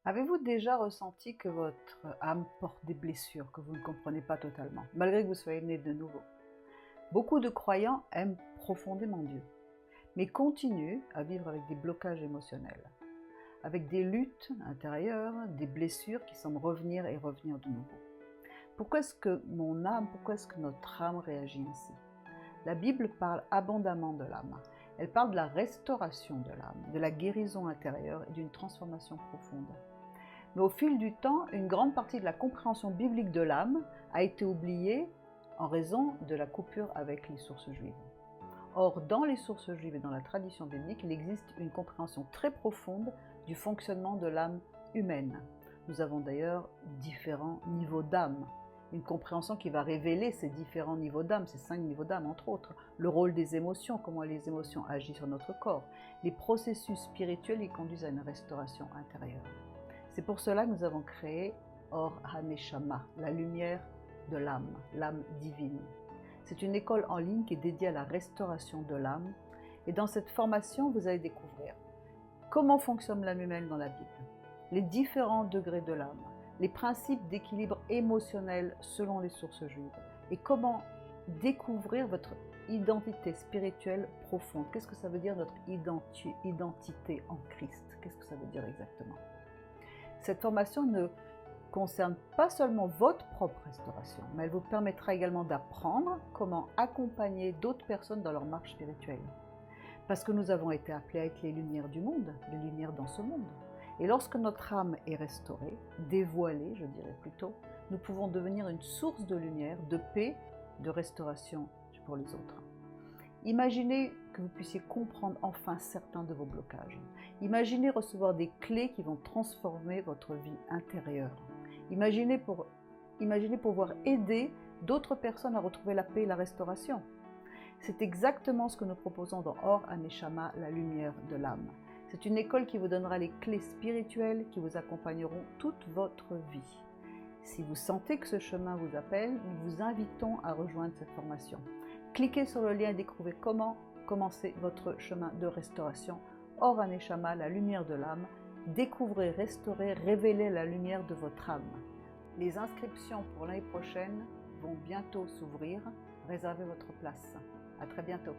Avez-vous déjà ressenti que votre âme porte des blessures que vous ne comprenez pas totalement, malgré que vous soyez né de nouveau? Beaucoup de croyants aiment profondément Dieu, mais continuent à vivre avec des blocages émotionnels, avec des luttes intérieures, des blessures qui semblent revenir et revenir de nouveau. Pourquoi est-ce que pourquoi est-ce que notre âme réagit ainsi? La Bible parle abondamment de l'âme. Elle parle de la restauration de l'âme, de la guérison intérieure et d'une transformation profonde. Mais au fil du temps, une grande partie de la compréhension biblique de l'âme a été oubliée en raison de la coupure avec les sources juives. Or, dans les sources juives et dans la tradition biblique, il existe une compréhension très profonde du fonctionnement de l'âme humaine. Nous avons d'ailleurs différents niveaux d'âme. Une compréhension qui va révéler ces différents niveaux d'âme, ces 5 niveaux d'âme entre autres, le rôle des émotions, comment les émotions agissent sur notre corps, les processus spirituels qui conduisent à une restauration intérieure. C'est pour cela que nous avons créé Or HaNeshama, la lumière de l'âme divine. C'est une école en ligne qui est dédiée à la restauration de l'âme. Et dans cette formation, vous allez découvrir comment fonctionne l'âme humaine dans la Bible, les différents degrés de l'âme, les principes d'équilibre émotionnel selon les sources juives, et comment découvrir votre identité spirituelle profonde. Qu'est-ce que ça veut dire notre identité en Christ? Qu'est-ce que ça veut dire exactement? Cette formation ne concerne pas seulement votre propre restauration, mais elle vous permettra également d'apprendre comment accompagner d'autres personnes dans leur marche spirituelle. Parce que nous avons été appelés à être les lumières du monde, les lumières dans ce monde. Et lorsque notre âme est restaurée, dévoilée, je dirais plutôt, nous pouvons devenir une source de lumière, de paix, de restauration pour les autres. Imaginez que vous puissiez comprendre enfin certains de vos blocages. Imaginez recevoir des clés qui vont transformer votre vie intérieure. Imaginez pouvoir aider d'autres personnes à retrouver la paix et la restauration. C'est exactement ce que nous proposons dans Or HaNeshama, la lumière de l'âme. C'est une école qui vous donnera les clés spirituelles qui vous accompagneront toute votre vie. Si vous sentez que ce chemin vous appelle, nous vous invitons à rejoindre cette formation. Cliquez sur le lien et découvrez comment commencer votre chemin de restauration. Or HaNeshama, la lumière de l'âme. Découvrez, restaurez, révélez la lumière de votre âme. Les inscriptions pour l'année prochaine vont bientôt s'ouvrir. Réservez votre place. À très bientôt.